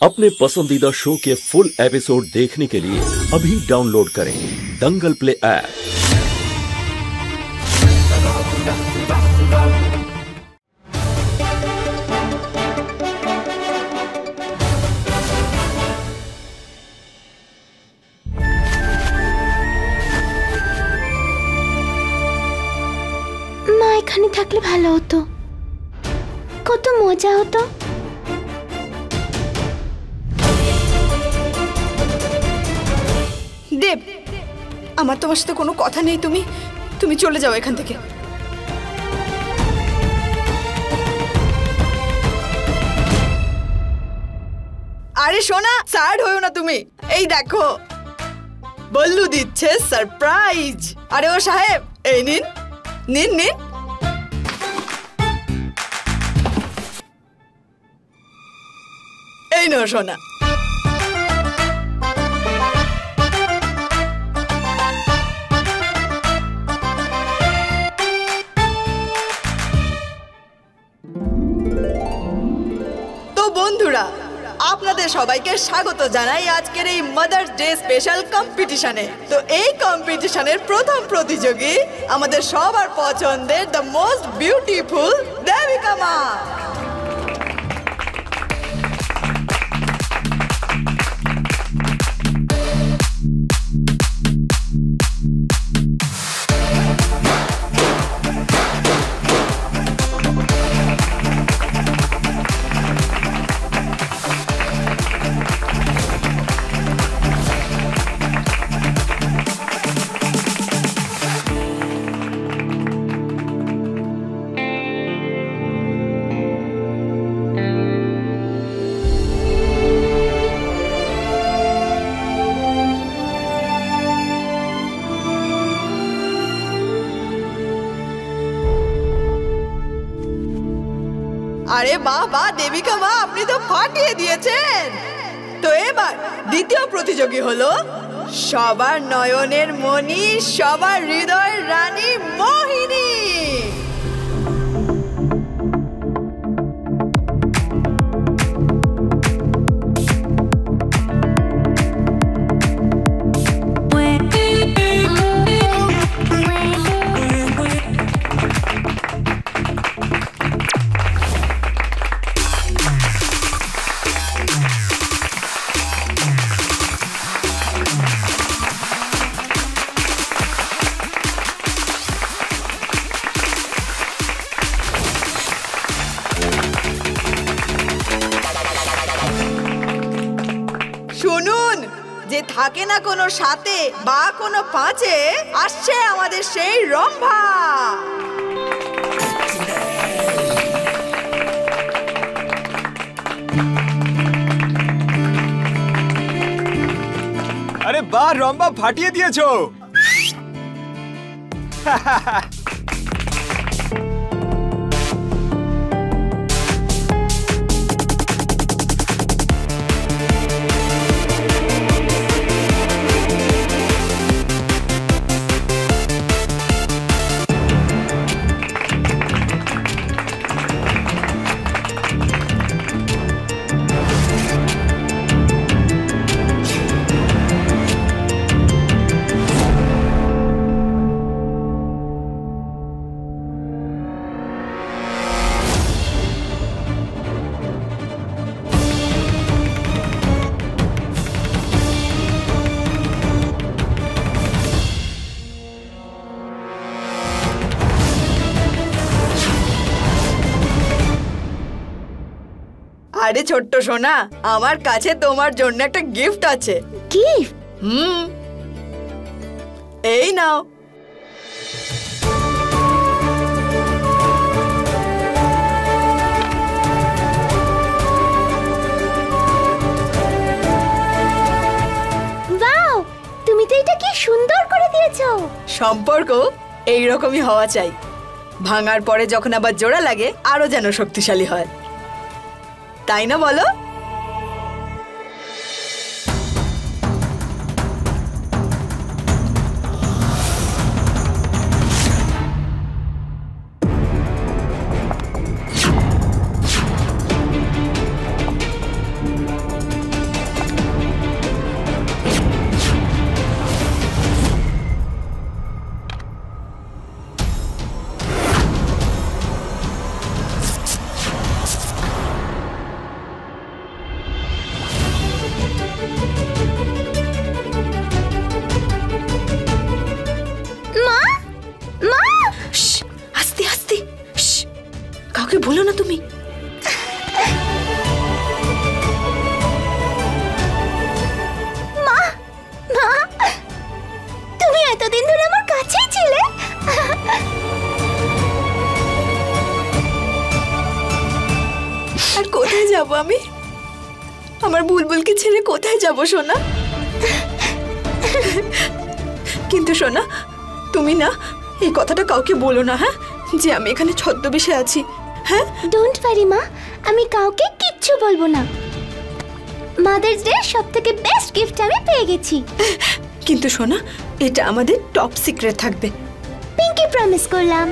अपने पसंदीदा शो के फुल एपिसोड देखने के लिए अभी डाउनलोड करें दंगल प्ले ऐप। মা এখানে থাকলে ভালো হতো, কত মজা হতো। দেব, আমার তোমার সাথে কোনো কথা নেই, তুমি চলে যাও এখান থেকে। আরে সোনা, স্যাড হয়ো না তুমি। এই দেখো বল্লু দিচ্ছে সারপ্রাইজ। আরে ও সাহেব, এই নিন নিন নিন। এই নাও সোনা। বন্ধুরা, আপনাদের সবাইকে স্বাগত জানাই আজকের এই মাদার্স ডে স্পেশাল কম্পিটিশনে। তো এই কম্পিটিশনের প্রথম প্রতিযোগী আমাদের সবার পছন্দের দ্য মোস্ট বিউটিফুল দেবিকা মা। আরে বাহ বাহ দেবিকা মা, আপনি তো ফাটিয়ে দিয়েছেন। তো এবার দ্বিতীয় প্রতিযোগী হলো সবার নয়নের মণি, সবার হৃদয়ের রানী মোহিনী। শুনুন, যে থাকে না কোনো সাথে বা কোনো পাঁচে, আসছে আমাদের সেই রম্ভা। আরে বাহ রম্ভা, ফাটিয়ে দিয়েছো। আরে ছোট্ট সোনা, আমার কাছে তোমার জন্য একটা গিফট আছে। গিফট? এই নাও। ওয়াও, তুমি তো এটা কি সুন্দর করে দিয়েছো। সম্পর্ক এইরকমই হওয়া চাই, ভাঙার পরে যখন আবার জোড়া লাগে আরো যেন শক্তিশালী হয়, তাই না বলো? আমার বুলবুলকে ছেড়ে কোথায় যাব সোনা? কিন্তু সোনা, তুমি না এই কথাটা কাউকে বলো না, হ্যাঁ, যে আমি এখানে ছদ্মবেশে আছি। হ্যাঁ, ডোন্ট ওয়ারি মা, আমি কাউকে কিচ্ছু বলবো না। মাদার্স ডে সবথেকে বেস্ট গিফট আমি পেয়ে গেছি। কিন্তু সোনা, এটা আমাদের টপ সিক্রেট থাকবে। পিঙ্কি প্রমিস করলাম।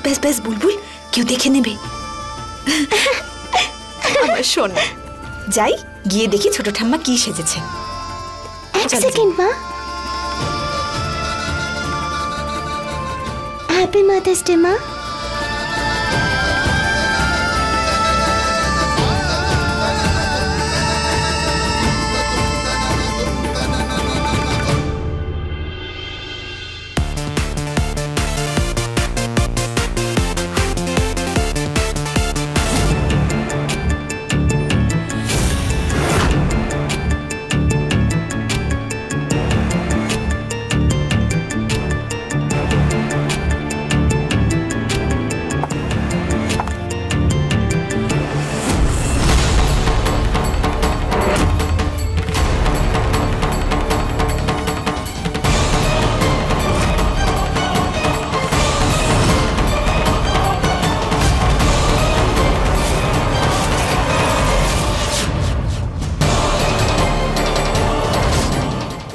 বেশ বেশ বুলবুল, কেউ দেখে নেবে। আমার সোনা, যাই গিয়ে দেখি ছোট ঠাম্মা কি সেজেছে। এক সেকেন্ড মা। হ্যাপি মাদার্স ডে মা।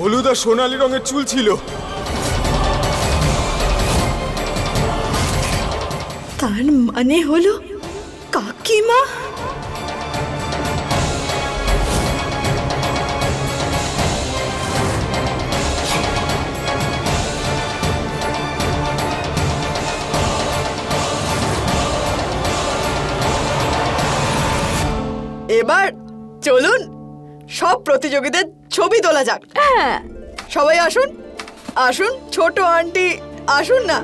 হলুদ আর সোনালী রঙের চুল ছিল। তার মানে হলো কাকিমা। এবার চলুন সব প্রতিযোগীদের ছবি তোলা যাক। হ্যাঁ, সবাই আসুন আসুন, ছোট আন্টি আসুন না।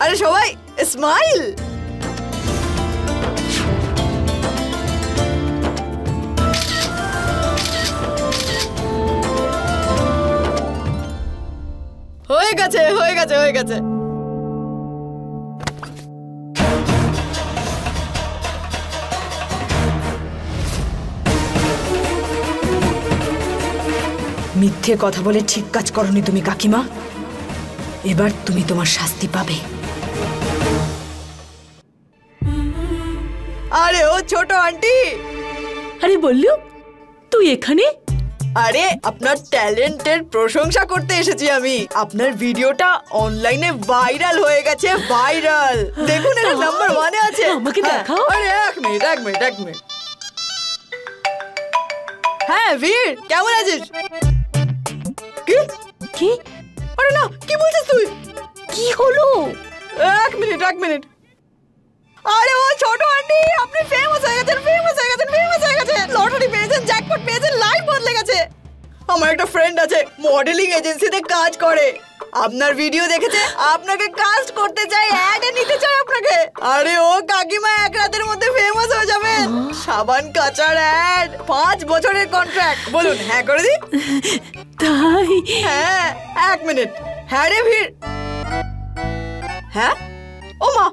আরে সবাই স্মাইল। হয়ে গেছে হয়ে গেছে হয়ে গেছে। মিথ্যে কথা বলে ঠিক কাজ করনি তুমি কাকিমা। এবার তুমি তোমার শাস্তি পাবে। আরে ও ছোট আন্টি। আরে বললু, তুই এখানে? আরে আপনার ট্যালেন্টের প্রশংসা করতে এসেছি আমি। আপনার ভিডিওটা অনলাইনে ভাইরাল হয়ে গেছে, ভাইরাল। দেখুন এটা নাম্বার 1-এ আছে। আমাকে দেখাও। আরে এক মিনিট। হ্যাঁ বীর, কেমন আছিস? কি কি? আরে না, কি বলছিস তুই? কি হলো? এক মিনিট। আরে ও ছোট আন্টি, আপনি ফেমাস হয়ে গেছেন। লটারি পেয়েছেন, জ্যাকপট পেয়েছেন, লাইফ বদলে গেছে। আমার একটা ফ্রেন্ড আছে, মডেলিং এজেন্সিতে কাজ করে। আপনার ভিডিও দেখেছে, আপনাকে কাস্ট করতে চাই, অ্যাডে নিতে চাই আপনাকে। আরে ও কাকিমা এক রাতের মধ্যে ফেমাস হয়ে যাবেন। সাবান কাচার অ্যাড, 5 বছরের কন্ট্রাক্ট। বলুন হ্যাঁ করে দি। তাই? হ্যাঁ, এক মিনিট। হ্যাঁ রে ভিড়। হ্যাঁ, ও মা,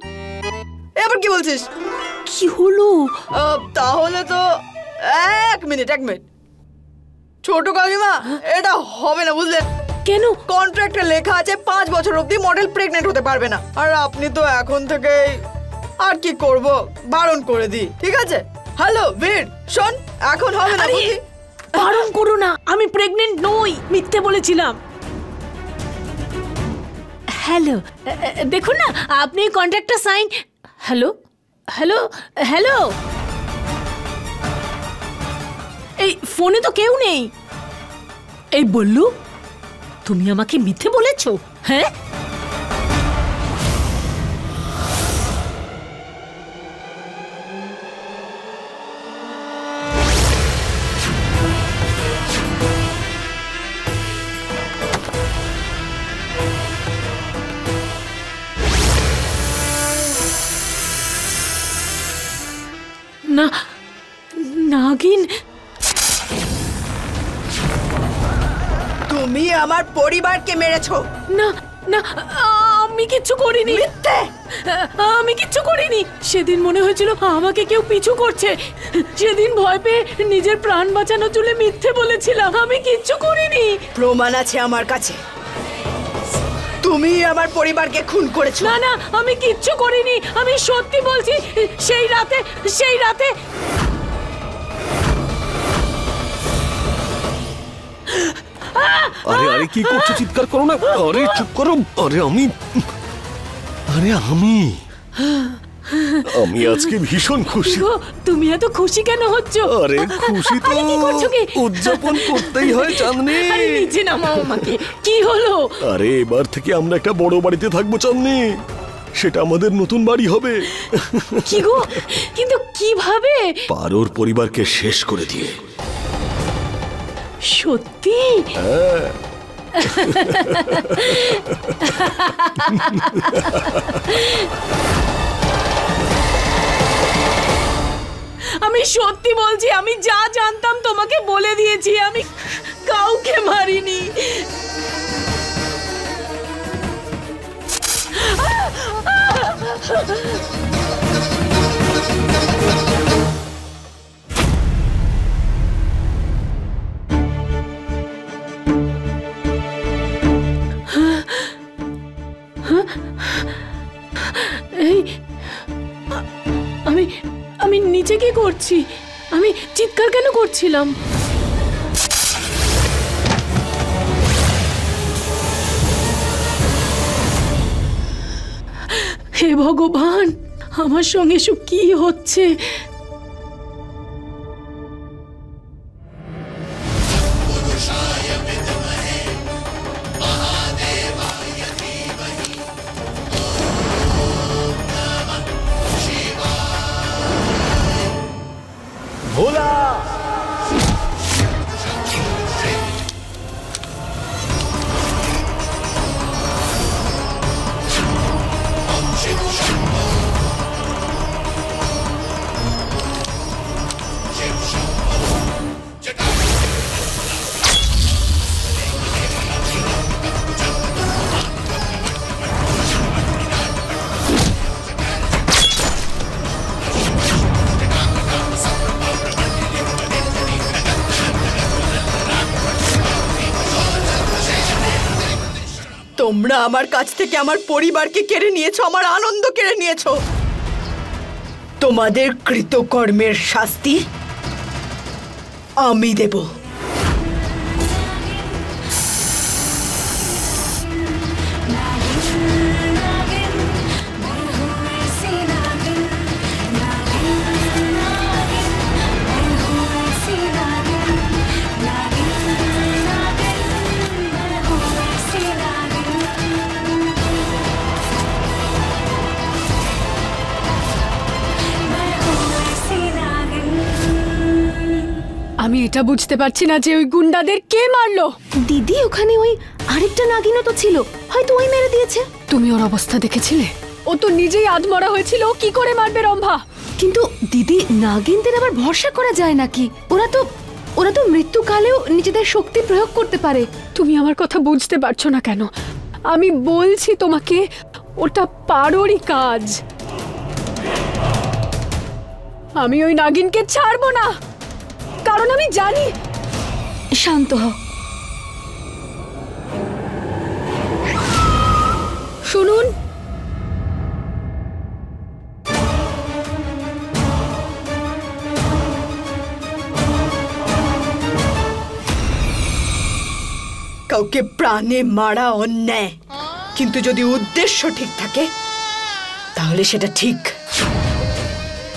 এবার কি বলছিস? কি হলো? তাহলে তো এক মিনিট। ছোট কাকিমা, এটা হবে না বুঝলেন। কেন? কন্ট্রাক্টে লেখা আছে 5 বছর অবধি মডেল প্রেগনেন্ট হতে পারবে না। আর আপনি তো এখন থেকে আর কি করব, বারণ করে দিই। ঠিক আছে? হ্যালো বীর, শোন, এখন হবে না বুঝলি। বারণ করো না, আমি প্রেগনেন্ট নই, মিথ্যে বলেছিলাম। হ্যালো, দেখুন না, আপনি কন্ট্রাক্টটা সাইন। হ্যালো, এই ফোনে তো কেউ নেই। এই বললু, তুমি আমাকে মিথ্যে বলেছো? হ্যাঁ, না, নাগিন। তুমি আমার পরিবারকে মেরেছো। না না, আমি কিচ্ছু করিনি। আমি কিচ্ছু করিনি। সেদিন মনে হয়েছিল আমাকে কেউ পিছু করছে। সেদিন ভয় পেয়ে নিজের প্রাণ বাঁচানোর জন্য মিথ্যে বলেছিলাম। আমি কিচ্ছু করিনি। প্রমাণ আছে আমার কাছে, তুমি আমার পরিবারকে খুন করেছো। না না, আমি কিচ্ছু করিনি। আমি সত্যি বলছি, সেই রাতে আরে আরে কি করছো? চিৎকার করো না। আরে চুপ করো। আরে আমি আজকে ভীষণ খুশি। তুমি এত খুশি কেন হচ্ছ? আরে খুশি তো উদযাপন করতেই হয় চাঁদনি। আরে নিচে নামাও আমাকে। কি হলো? আরে এবার থেকে আমরা একটা বড় বাড়িতে থাকবো চাঁদনি। সেটা আমাদের নতুন বাড়ি হবে। কি গো? কিন্তু কিভাবে? পারোর পরিবারকে শেষ করে দিয়ে। সত্যি? আমি সত্যি বলছি, আমি যা জানতাম তোমাকে বলে দিয়েছি। আমি কাউকে মারিনি। এই আমি নিচে কি করছি? আমি চিৎকার কেন করছিলাম? হে ভগবান, আমার সঙ্গে সব কি হচ্ছে? ভোলা তোমরা আমার কাছ থেকে আমার পরিবারকে কেড়ে নিয়েছো, আমার আনন্দ কেড়ে নিয়েছো। তোমাদের কৃতকর্মের শাস্তি আমি দেব। আমি এটা বুঝতে পারছি না যে ওই গুন্ডাদের কে মারলো। দিদি, ওখানে ওই আরেকটা নাগিনও তো ছিল, হয়তো ওই মেরে দিয়েছে। তুমি ওর অবস্থা দেখেছিলে? ও তো নিজেই আধমরা হয়েছিল। ও কি করে মারবে রম্ভা? কিন্তু দিদি, নাগিনদের আবার ভরসা করা যায় নাকি? ওরা তো মৃত্যুকালেও নিজেদের শক্তি প্রয়োগ করতে পারে। তুমি আমার কথা বুঝতে পারছো না কেন? আমি বলছি তোমাকে, ওটা পারোরই কাজ। আমি ওই নাগিনকে ছাড়বো না, কারণ আমি জানি। শান্ত হও। শুনুন, কাউকে প্রাণে মারা অন্যায়, কিন্তু যদি উদ্দেশ্য ঠিক থাকে তাহলে সেটা ঠিক।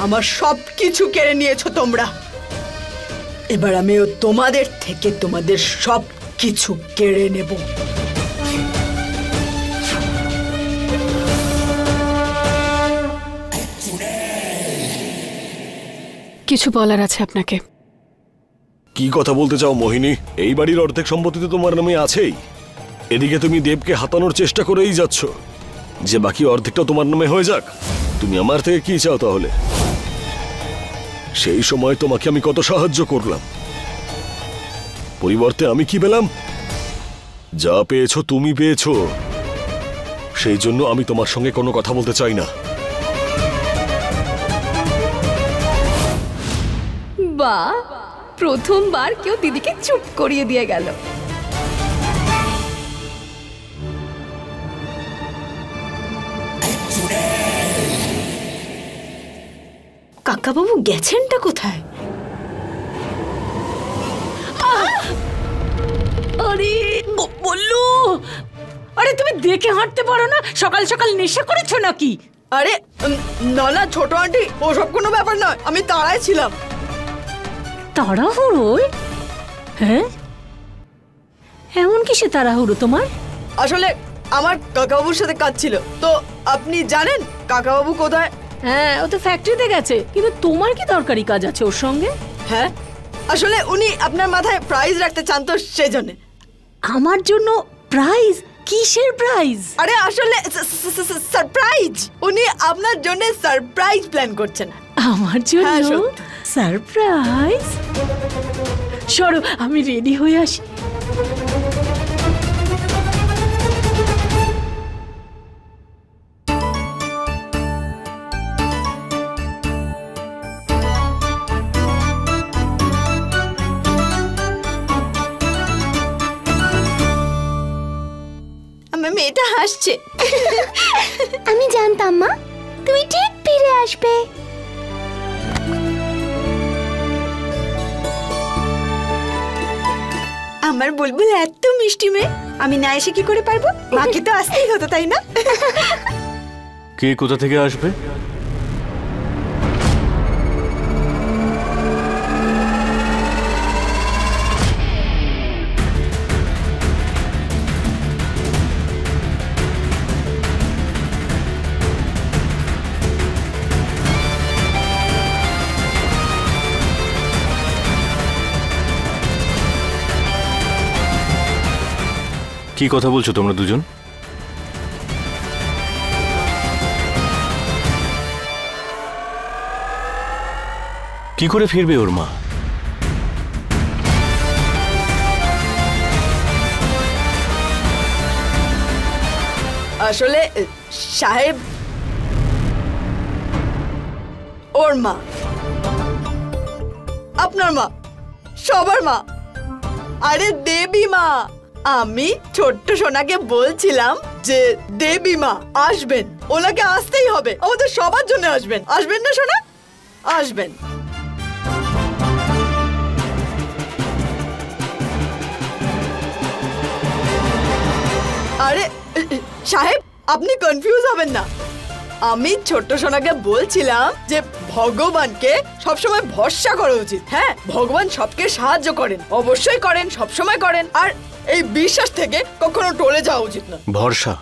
আমার সবকিছু কেড়ে নিয়েছো তোমরা, এবার আমিও তোমাদের থেকে তোমাদের সবকিছু কেড়ে নেব। কিছু বলার আছে আপনাকে। কি কথা বলতে চাও মোহিনী? এই বাড়ির অর্ধেক সম্পত্তি তো তোমার নামে আছেই। এদিকে তুমি দেবকে হাতানোর চেষ্টা করেই যাচ্ছ যে বাকি অর্ধেকটা তোমার নামে হয়ে যাক। তুমি আমার থেকে কি চাও তাহলে? সেই সময় তোমাকে আমি কত সাহায্য করলাম, পরিবর্তে আমি কি পেলাম? যা পেয়েছো তুমি পেয়েছো, সেই জন্য আমি তোমার সঙ্গে কোনো কথা বলতে চাই না। বাহ, প্রথমবার কেউ দিদিকে চুপ করিয়ে দিয়ে গেল। কাকাবাবু গেছেনটা কোথায়? আরে বললু, আরে তুমি দেখে হাঁটতে পারো না? সকাল সকাল নেশা করেছো নাকি? আরে না না ছোট আন্টি, ওসব কোনো ব্যাপার নয়, আমি তাড়ায় ছিলাম। তাড়াহুড়োয়? হ্যাঁ, এমন কিসে তাড়াহুড়ো তোমার? আসলে আমার কাকাবাবুর সাথে কাজ ছিল। তো আপনি জানেন কাকাবাবু কোথায়? হ্যাঁ, ও তো ফ্যাক্টরিতে গেছে, কিন্তু তোমার কি দরকারি কাজ আছে ওর সঙ্গে? হ্যাঁ, আসলে উনি আপনার মাথায় প্রাইজ রাখতে চান, তো সেই জন্য। আমার জন্য প্রাইজ? কিসের প্রাইজ? আরে আসলে সারপ্রাইজ, উনি আপনার জন্য সারপ্রাইজ প্ল্যান করছেন। আমার হ্যাঁ, জন্য সত্যি। সারপ্রাইজ? সরো, আমি রেডি হয়ে আসি। আমার মেয়েটা হাসছে। আমি জানতাম মা, তুমি ঠিক ফিরে আসবে। আমার বুলবুল এত মিষ্টি মেয়ে, আমি না এসে কি করে পারবো? মাকে তো আসতেই হতো, তাই না? কে কোথা থেকে আসবে? কি কথা বলছো তোমরা দুজন? কি করে ফিরবে ওর মা? আসলে সাহেব, ওর মা, আপনার মা, সবার মা, আরে দেবী মা। আমি ছোট্ট সোনাকে বলছিলাম যে দেবী মা আসবেন, ওনাকে আসতেই হবে, আমাদের সবার জন্য আসবেন। আসবেন না সোনা? আসবেন। আরে সাহেব, আপনি কনফিউজ হবেন না। আমি ছোট্ট সোনাকে বলছিলাম যে ভগবানকে সবসময় ভরসা করা উচিত। হ্যাঁ, ভগবান সবকে সাহায্য করেন, অবশ্যই করেন, সবসময় করেন, আর এই বিশ্বাস থেকে কখনো টলে যাওয়া উচিত না। ভরসা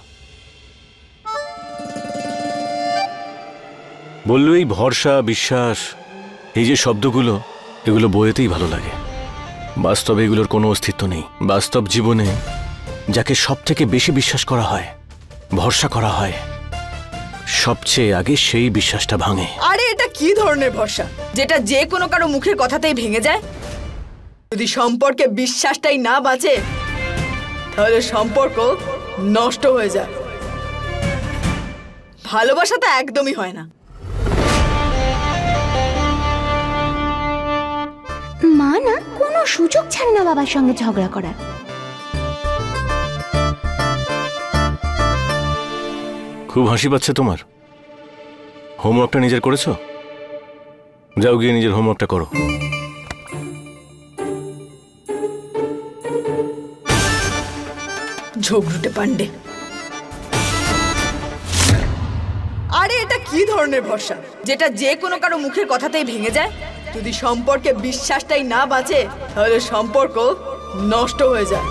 বললো, এই ভরসা, বিশ্বাস, এই যে শব্দগুলো, এগুলো বইতেই ভালো লাগে। বাস্তবে এগুলোর কোনো অস্তিত্ব নেই। বাস্তব জীবনে যাকে সব থেকে বেশি বিশ্বাস করা হয়, ভরসা করা হয়, সবচেয়ে আগে সেই বিশ্বাসটা ভাঙে। আরে এটা কি ধরনের ভরসা যেটা যে কোনো কারো মুখের কথাতেই ভেঙে যায়? যদি সম্পর্কে বিশ্বাসটাই না বাঁচে, তাহলে সম্পর্ক নষ্ট হয়ে যায়। ভালোবাসা তো একদমই হয় না। মা না কোনো সুযোগ ছাড়ে না বাবার সঙ্গে ঝগড়া করার। খুব হাসি পাচ্ছে তোমার। হোমওয়ার্কটা নিজের করেছো? যাও গিয়ে নিজের হোমওয়ার্কটা করো। ঝগড়ুটে পান্ডে। আরে এটা কি ধরনের ভরসা যেটা যে কোনো কারো মুখের কথাতেই ভেঙে যায়? যদি সম্পর্কে বিশ্বাসটাই না বাঁচে, তাহলে সম্পর্ক নষ্ট হয়ে যায়।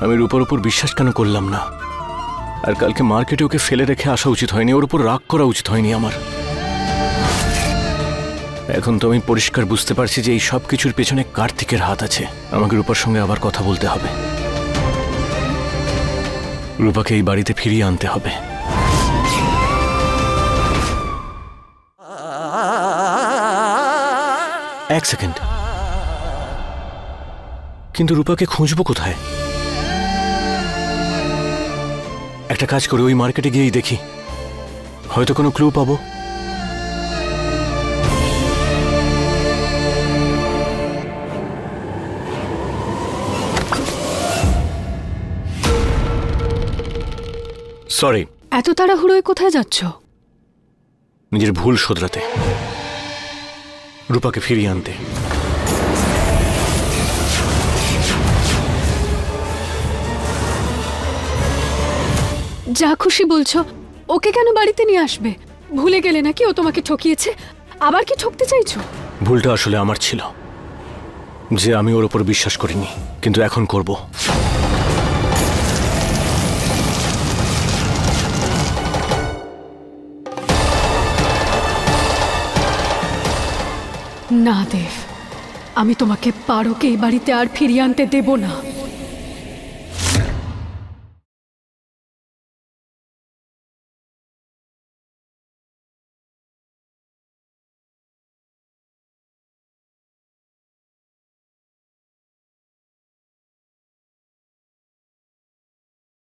আমি রূপার উপর বিশ্বাস কেন করলাম না? আর কালকে মার্কেটে ওকে ফেলে রেখে আসা উচিত হয়নি, ওর উপর রাগ করা উচিত হয়নি আমার। এখন তো আমি পরিষ্কার বুঝতে পারছি যে এই সব কিছুর পেছনে কার্তিকের হাত আছে। আমাকে রূপার সঙ্গে আবার কথা বলতে হবে। রূপাকে এই বাড়িতে ফিরিয়ে আনতে হবে। এক সেকেন্ড, কিন্তু রূপাকে খুঁজবো কোথায়? একটা কাজ করে ওই মার্কেটে গিয়েই দেখি, হয়তো কোনো ক্লু পাবো। সরি। এত তাড়াহুড়োয় কোথায় যাচ্ছ? নিজের ভুল শোধরাতে, রূপাকে ফিরিয়ে আনতে। যা খুশি বলছো, ওকে কেন বাড়িতে নিয়ে আসবে? ভুলে গেলে নাকি ও তোমাকে ঠকিয়েছে? আবার কি ঠকতে চাইছো? ভুলটা আসলে আমার ছিল, যে আমি ওর উপর বিশ্বাস করিনি, কিন্তু এখন করব। না দেব, আমি তোমাকে পারোকে এই বাড়িতে আর ফিরিয়ে আনতে দেব না।